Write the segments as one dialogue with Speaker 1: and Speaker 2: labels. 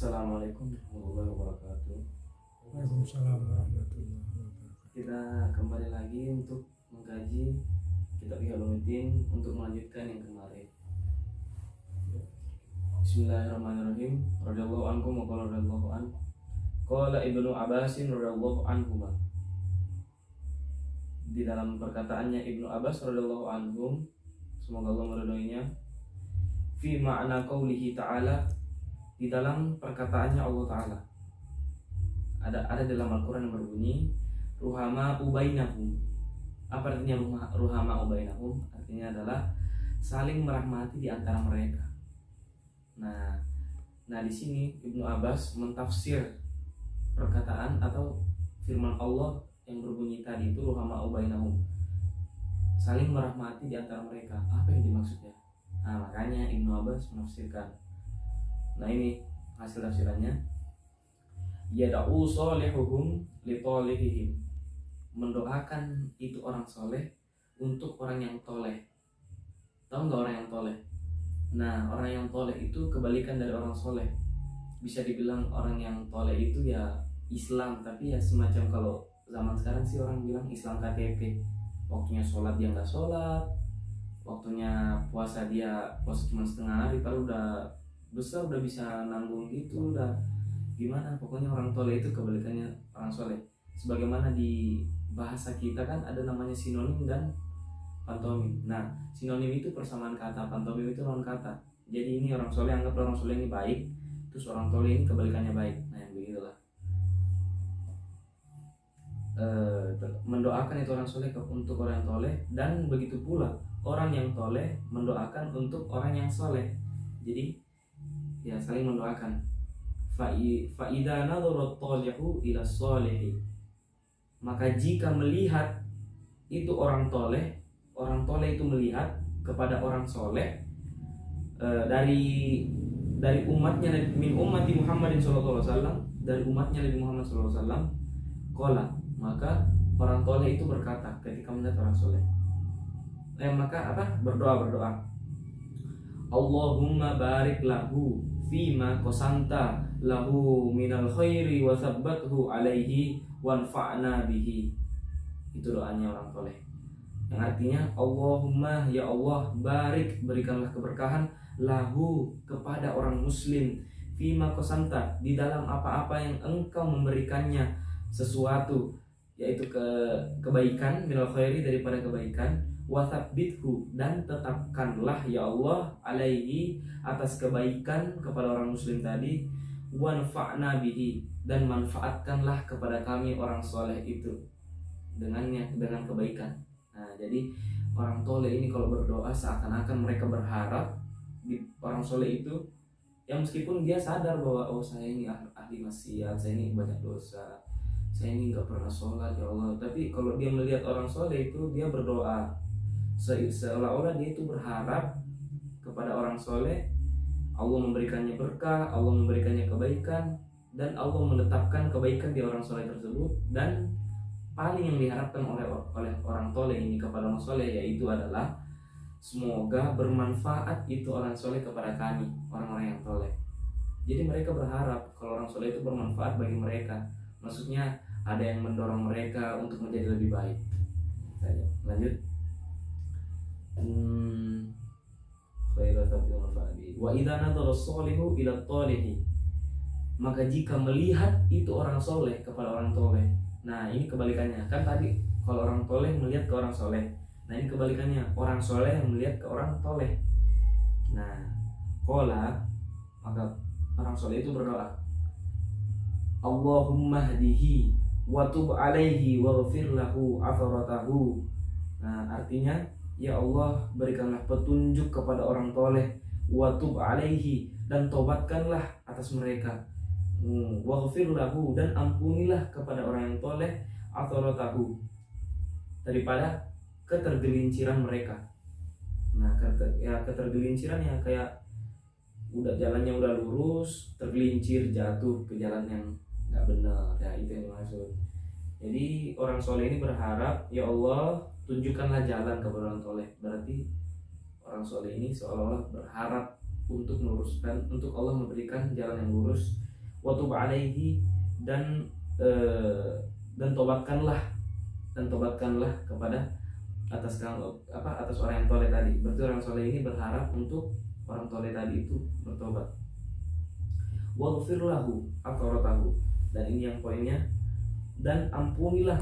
Speaker 1: Assalamualaikum warahmatullahi wabarakatuh.
Speaker 2: Waalaikumsalam warahmatullahi wabarakatuh.
Speaker 1: Kita kembali lagi untuk mengkaji kitab Ihyauluddin untuk melanjutkan yang kemarin. Bismillahirrahmanirrahim. Radhiyallahu ankum wa qala radhiyallahu an. Qala Ibnu Abbasin radhiyallahu anhuma. Di dalam perkataannya Ibnu Abbas radhiyallahu anhum, semoga Allah meridhoinya, fi ma'na qaulihi ta'ala, di dalam perkataannya Allah Ta'ala. Ada dalam Al-Quran yang berbunyi ruhama ubainahum. Apa artinya ruhama ubainahum? Artinya adalah saling merahmati di antara mereka. Nah di sini Ibnu Abbas mentafsir perkataan atau firman Allah yang berbunyi tadi itu ruhama ubainahum, saling merahmati di antara mereka. Apa yang dimaksudnya? Nah makanya Ibnu Abbas menafsirkan. Nah ini hasil tafsirannya. Yada'u sholihuhum li tolihihim, mendoakan itu orang soleh untuk orang yang toleh. Tahu nggak orang yang toleh? Nah orang yang toleh itu kebalikan dari orang soleh. Bisa dibilang orang yang toleh itu ya Islam, tapi ya semacam kalau zaman sekarang sih orang bilang Islam KTP. Waktunya sholat dia nggak sholat, waktunya puasa dia puasa cuma setengah hari, baru udah besar udah bisa nanggung gitu, udah gimana. Pokoknya orang toleh itu kebalikannya orang soleh. Sebagaimana di bahasa kita kan ada namanya sinonim dan pantomim. Nah sinonim itu persamaan kata, pantomim itu lawan kata. Jadi ini orang soleh, anggap orang soleh ini baik, terus orang toleh ini kebalikannya baik. Nah yang begitulah. Mendoakan itu orang soleh untuk orang yang toleh, dan begitu pula orang yang toleh mendoakan untuk orang yang soleh. Jadi ya saling mendoakan. Fa'idha nadharat talihu ila sholihi, maka jika melihat itu orang toleh itu melihat kepada orang soleh, dari umatnya, min ummati Muhammadin sallallahu alaihi wasallam, dari umatnya Nabi Muhammad sallallahu alaihi wasallam, qala, maka orang toleh itu berkata ketika melihat orang soleh, maka berdoa, Allahumma barik lahu fima qasanta lahu minal khairi wa thabbathu alaihi wanfa'na bihi. Itu doanya orang toleh, yang artinya Allahumma, ya Allah, barik, berikanlah keberkahan, lahu, kepada orang muslim, fima qasanta, di dalam apa-apa yang engkau memberikannya sesuatu, yaitu kebaikan, minal khairi, daripada kebaikan, wathabbithu, dan tetapkanlah ya Allah, alaihi, atas kebaikan kepada orang muslim tadi, wanfa'na bihi, dan manfaatkanlah kepada kami orang soleh itu dengannya, dengan kebaikan. Nah jadi orang toleh ini kalau berdoa seakan-akan mereka berharap di orang soleh itu, yang meskipun dia sadar bahwa oh saya ini ahli maksiat, saya ini banyak dosa, saya ini nggak pernah sholat ya Allah, tapi kalau dia melihat orang soleh itu dia berdoa seolah-olah dia itu berharap kepada orang soleh, Allah memberikannya berkah, Allah memberikannya kebaikan, dan Allah menetapkan kebaikan di orang soleh tersebut. Dan paling yang diharapkan oleh orang soleh ini kepada orang soleh yaitu adalah semoga bermanfaat itu orang soleh kepada kami, orang-orang yang soleh. Jadi mereka berharap kalau orang soleh itu bermanfaat bagi mereka, maksudnya ada yang mendorong mereka untuk menjadi lebih baik. Lanjut. Wa idza nadhara sholihu ila talihi, maka jika melihat itu orang soleh kepada orang toleh. Nah ini kebalikannya, kan tadi kalau orang toleh melihat ke orang soleh, nah ini kebalikannya, orang soleh yang melihat ke orang toleh. Nah qala, maka orang soleh itu berdoa, Allahumma hdihi wa tub alaihi waghfir lahu atharatahu. Nah artinya ya Allah, berikanlah petunjuk kepada orang toleh, wa tub alaihi, dan tobatkanlah atas mereka, waghfir lahu, dan ampunilah kepada orang yang toleh, atharatahu, daripada ketergelinciran mereka. Nah ketergelinciran ya kayak udah jalannya udah lurus, tergelincir jatuh ke jalan yang nggak benar, ya itu yang dimaksud. Jadi orang soleh ini berharap ya Allah, tunjukkanlah jalan kepada orang soleh. Berarti orang soleh ini seolah-olah berharap untuk meluruskan, untuk Allah memberikan jalan yang lurus wa tub alaihi, dan tobatkanlah kepada atas orang yang toleh tadi. Berarti orang soleh ini berharap untuk orang toleh tadi itu bertobat. Waghfir lahu atharatahu, dan ini yang poinnya, dan ampunilah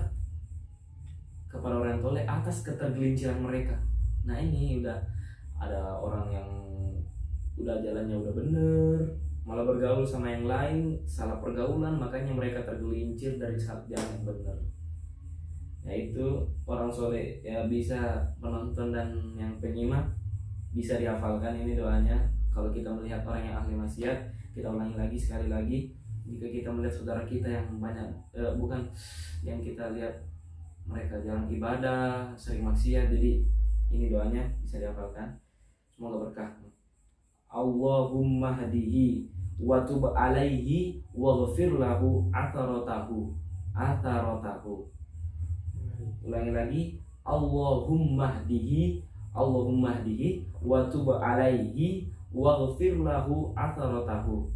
Speaker 1: kepada orang yang toleh atas ketergelinciran mereka. Nah ini udah ada orang yang udah jalannya udah bener, malah bergaul sama yang lain, salah pergaulan, makanya mereka tergelincir dari jalan yang benar. Yaitu orang soleh ya, bisa menonton dan yang penyimak bisa dihafalkan ini doanya. Kalau kita melihat orang yang ahli maksiat, kita ulangi lagi sekali lagi. Jika kita melihat saudara kita yang banyak bukan yang kita lihat mereka jarang ibadah, sering maksiat, jadi ini doanya bisa dihafalkan. Semoga berkah. Allahumma hadihi wa tub alaihi waghfir lahu atharatahu. Ulangi lagi. Allahumma hdihi wa tub alaihi waghfir lahu atharatahu.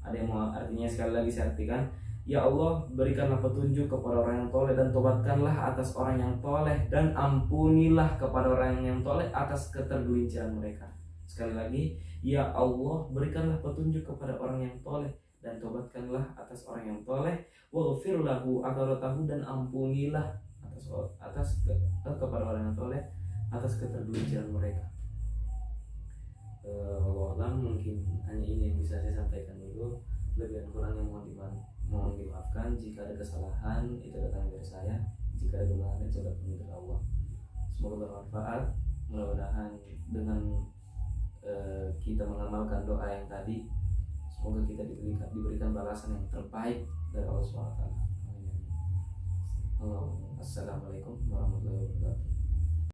Speaker 1: Ada yang mau artinya? Sekali lagi saya artikan. Ya Allah, berikanlah petunjuk kepada orang yang toleh dan tobatkanlah atas orang yang toleh, dan ampunilah kepada orang yang toleh atas ketergelinciran mereka. Sekali lagi, ya Allah, berikanlah petunjuk kepada orang yang toleh dan tobatkanlah atas orang yang toleh, waghfir lahu atharatahu, dan ampunilah atas kepada orang yang toleh atas ketergelinciran mereka. Allah mungkin hanya ini yang bisa saya sampaikan dulu. Lebih dan kurangnya mohon dimaafkan. Jika ada kesalahan itu datang dari saya, jika ada kebenaran itu datang dari Allah. Semoga bermanfaat. Mudah-mudahan dengan kita mengamalkan doa yang tadi, semoga kita diberikan balasan yang terbaik dari Allah SWT. Amin. Assalamualaikum warahmatullahi wabarakatuh.